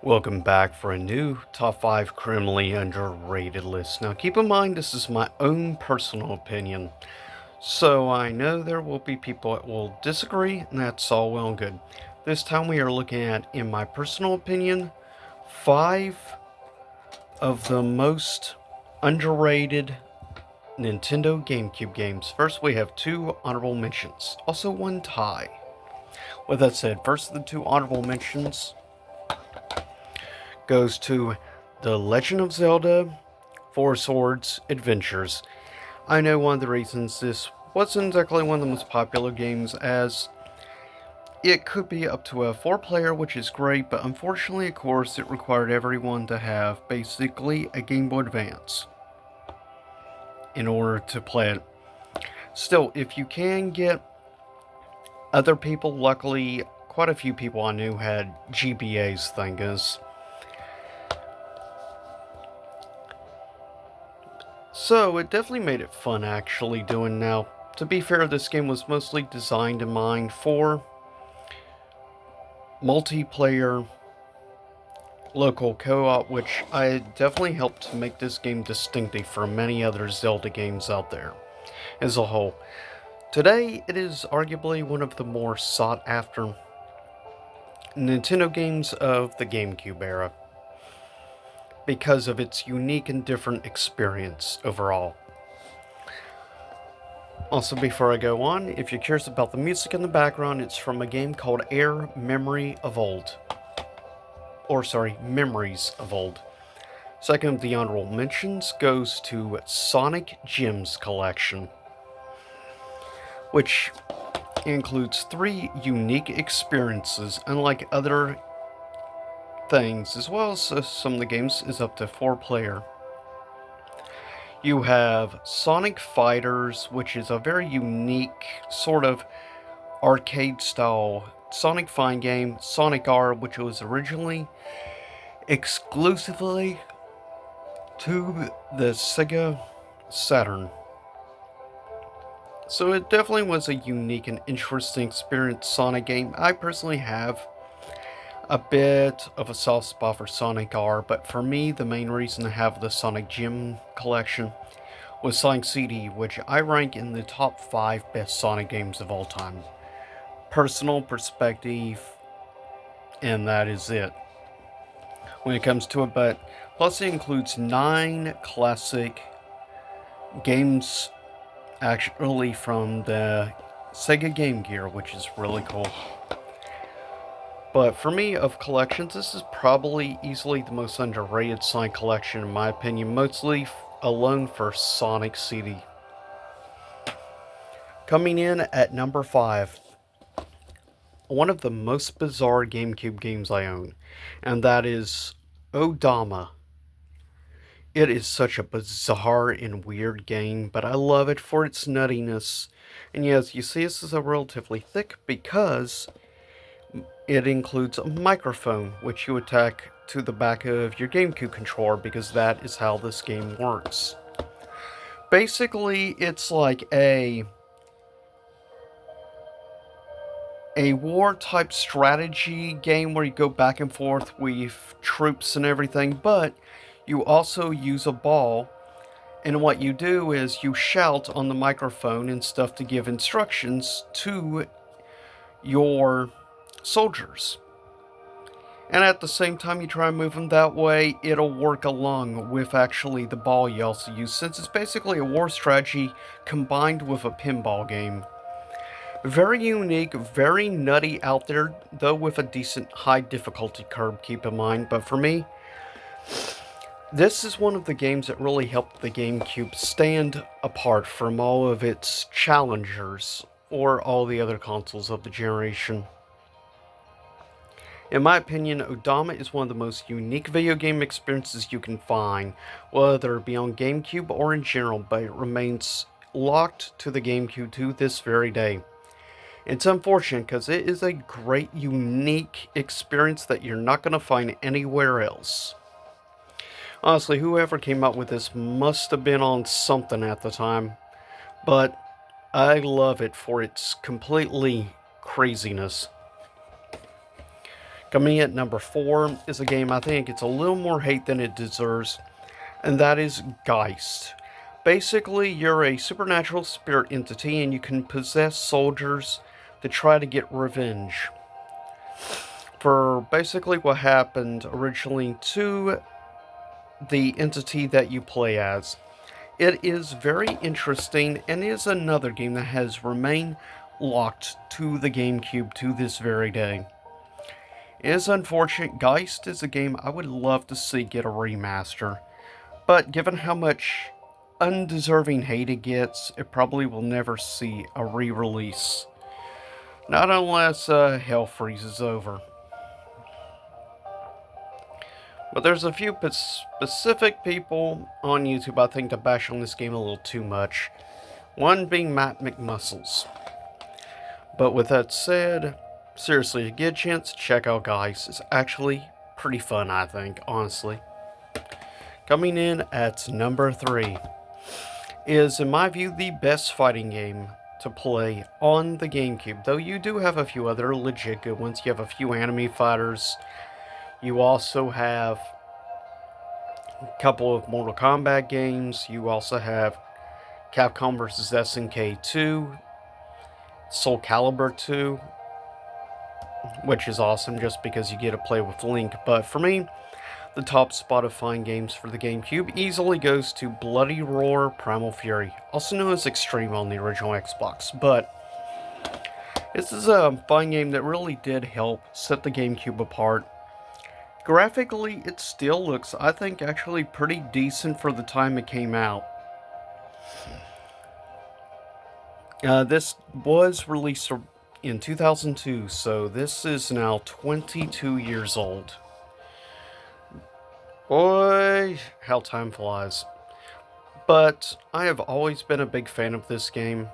Welcome back for a new top 5 criminally underrated list. Now keep in mind this is my own personal opinion, so I know there will be people that will disagree, and that's all well and good. This time we are looking at, in my personal opinion, 5 of the most underrated Nintendo GameCube games. First we have 2 honorable mentions, also 1 tie. With that said, first of the 2 honorable mentions goes to The Legend of Zelda Four Swords Adventures. I know one of the reasons this wasn't exactly one of the most popular games, as it could be up to a 4-player, which is great, but unfortunately, of course, it required everyone to have basically a Game Boy Advance in order to play it. Still, if you can get other people, luckily, quite a few people I knew had GBAs, thank goodness. So, it definitely made it fun actually doing now. To be fair, this game was mostly designed in mind for multiplayer local co-op, which I definitely helped to make this game distinctive from many other Zelda games out there as a whole. Today, it is arguably one of the more sought-after Nintendo games of the GameCube era, because of its unique and different experience overall. Also, before I go on, if you're curious about the music in the background, it's from a game called Memories of Old. Second of the honorable mentions goes to Sonic Gems Collection, which includes 3 unique experiences, unlike other things, as well as some of the games is up to 4-player. You have Sonic Fighters, which is a very unique sort of arcade-style Sonic fighting game. Sonic R, which was originally exclusively to the Sega Saturn. So it definitely was a unique and interesting experience Sonic game. I personally have a bit of a soft spot for Sonic R, but for me, the main reason to have the Sonic Gem collection was Sonic CD, which I rank in the top 5 best Sonic games of all time. Personal perspective, and that is it when it comes to it. But plus it includes 9 classic games actually from the Sega Game Gear, which is really cool. But for me, of collections, this is probably easily the most underrated Sonic collection in my opinion, mostly alone for Sonic CD. Coming in at number 5, one of the most bizarre GameCube games I own, and that is Odama. It is such a bizarre and weird game, but I love it for its nuttiness. And yes, you see this is a relatively thick because it includes a microphone, which you attack to the back of your GameCube controller, because that is how this game works. Basically, it's like a war-type strategy game where you go back and forth with troops and everything, but you also use a ball, and what you do is you shout on the microphone and stuff to give instructions to your soldiers. And at the same time you try and move them that way, it'll work along with actually the ball you also use, since it's basically a war strategy combined with a pinball game. Very unique, very nutty out there, though with a decent high difficulty curve, keep in mind. But for me, this is one of the games that really helped the GameCube stand apart from all of its challengers or all the other consoles of the generation. In my opinion, Odama is one of the most unique video game experiences you can find, whether it be on GameCube or in general, but it remains locked to the GameCube to this very day. It's unfortunate because it is a great, unique experience that you're not going to find anywhere else. Honestly, whoever came up with this must have been on something at the time, but I love it for its completely craziness. Coming at number 4 is a game I think gets a little more hate than it deserves, and that is Geist. Basically, you're a supernatural spirit entity and you can possess soldiers to try to get revenge for basically what happened originally to the entity that you play as. It is very interesting and is another game that has remained locked to the GameCube to this very day. It is unfortunate. Geist is a game I would love to see get a remaster, but given how much undeserving hate it gets, it probably will never see a re-release. Not unless hell freezes over. But there's a few specific people on YouTube I think to bash on this game a little too much. One being Matt McMuscles. But with that said, seriously, if you get a chance, check out Geist. It's actually pretty fun, I think, honestly. Coming in at number 3 is, in my view, the best fighting game to play on the GameCube. Though you do have a few other legit good ones. You have a few anime fighters. You also have a couple of Mortal Kombat games. You also have Capcom vs. SNK 2, Soul Calibur 2, which is awesome just because you get to play with Link. But for me, the top spot of fine games for the GameCube easily goes to Bloody Roar Primal Fury, also known as Extreme on the original Xbox. But this is a fine game that really did help set the GameCube apart. Graphically, it still looks, I think, actually pretty decent for the time it came out. This was released in 2002, so this is now 22 years old. Boy, how time flies. But I have always been a big fan of this game.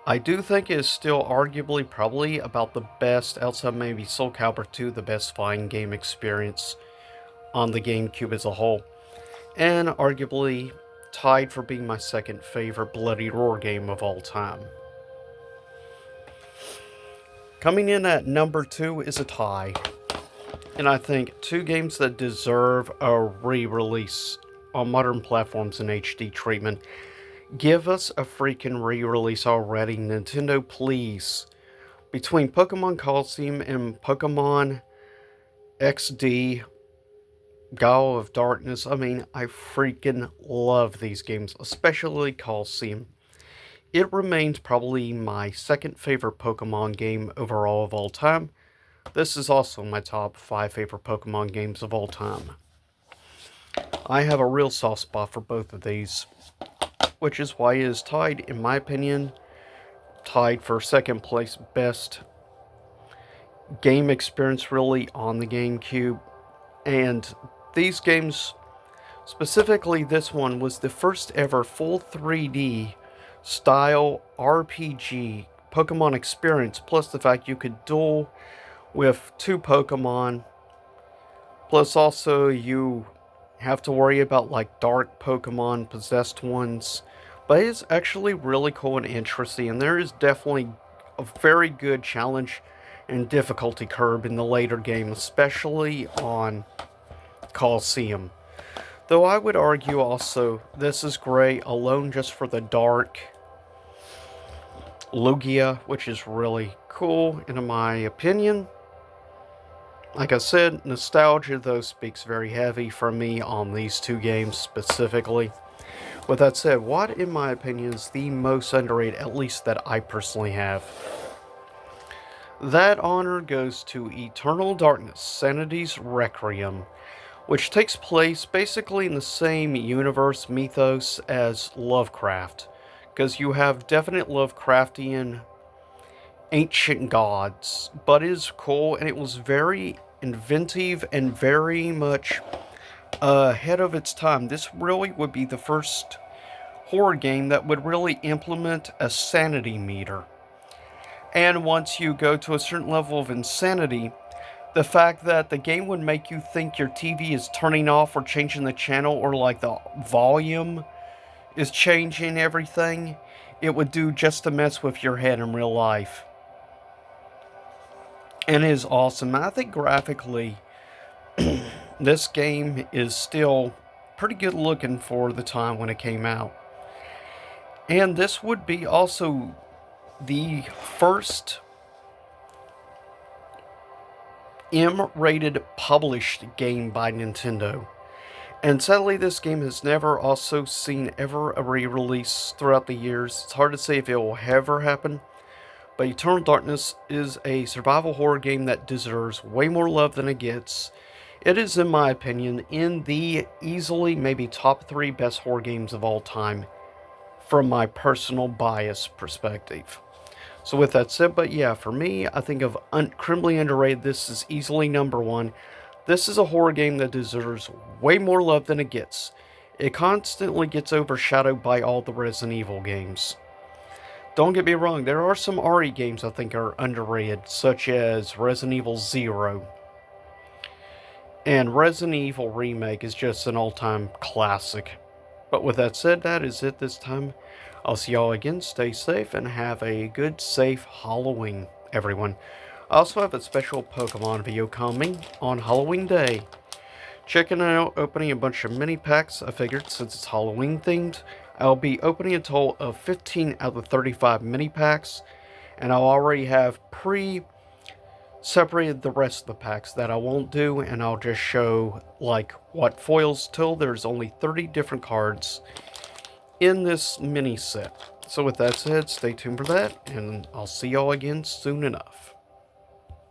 I do think it is still arguably probably about the best, outside maybe Soul Calibur 2, the best fighting game experience on the GameCube as a whole. And arguably tied for being my second favorite Bloody Roar game of all time. Coming in at number 2 is a tie. And I think two games that deserve a re-release on modern platforms in HD treatment. Give us a freaking re-release already, Nintendo, please. Between Pokemon Colosseum and Pokemon XD, Gall of Darkness, I mean, I freaking love these games, especially Colosseum. It remains probably my second favorite Pokemon game overall of all time. This is also my top 5 favorite Pokemon games of all time. I have a real soft spot for both of these, which is why it is tied, in my opinion, tied for second place best game experience really on the GameCube. And these games, specifically this one, was the first ever full 3D style RPG Pokemon experience, plus the fact you could duel with 2 Pokemon, plus also you have to worry about like dark Pokemon, possessed ones. But it's actually really cool and interesting, and there is definitely a very good challenge and difficulty curve in the later game, especially on Colosseum. Though I would argue also, this is great alone just for the dark Lugia, which is really cool in my opinion. Like I said, nostalgia though speaks very heavy for me on these two games specifically. With that said, what in my opinion is the most underrated, at least that I personally have? That honor goes to Eternal Darkness, Sanity's Requiem, which takes place basically in the same universe mythos as Lovecraft, because you have definite Lovecraftian ancient gods, but it is cool, and it was very inventive and very much ahead of its time. This really would be the first horror game that would really implement a sanity meter. And once you go to a certain level of insanity, the fact that the game would make you think your TV is turning off or changing the channel, or like the volume is changing everything, it would do just to mess with your head in real life. and is awesome. I think graphically, this game is still pretty good looking for the time when it came out. And this would be also the first M-rated published game by Nintendo. And sadly, this game has never also seen ever a re-release throughout the years. It's hard to say if it will ever happen, but Eternal Darkness is a survival horror game that deserves way more love than it gets. It is, in my opinion, in the easily maybe top 3 best horror games of all time from my personal bias perspective. So with that said, but yeah, for me, I think of criminally underrated, this is easily number 1. This is a horror game that deserves way more love than it gets. It constantly gets overshadowed by all the Resident Evil games. Don't get me wrong, there are some RE games I think are underrated, such as Resident Evil 0. And Resident Evil Remake is just an all-time classic. But with that said, that is it this time. I'll see y'all again. Stay safe and have a good, safe Halloween, everyone. I also have a special Pokemon video coming on Halloween Day. Checking out opening a bunch of mini packs. I figured since it's Halloween themed, I'll be opening a total of 15 out of 35 mini packs, and I'll already have separated the rest of the packs that I won't do, and I'll just show like what foils till there's only 30 different cards in this mini set. So with that said, stay tuned for that, and I'll see y'all again soon enough.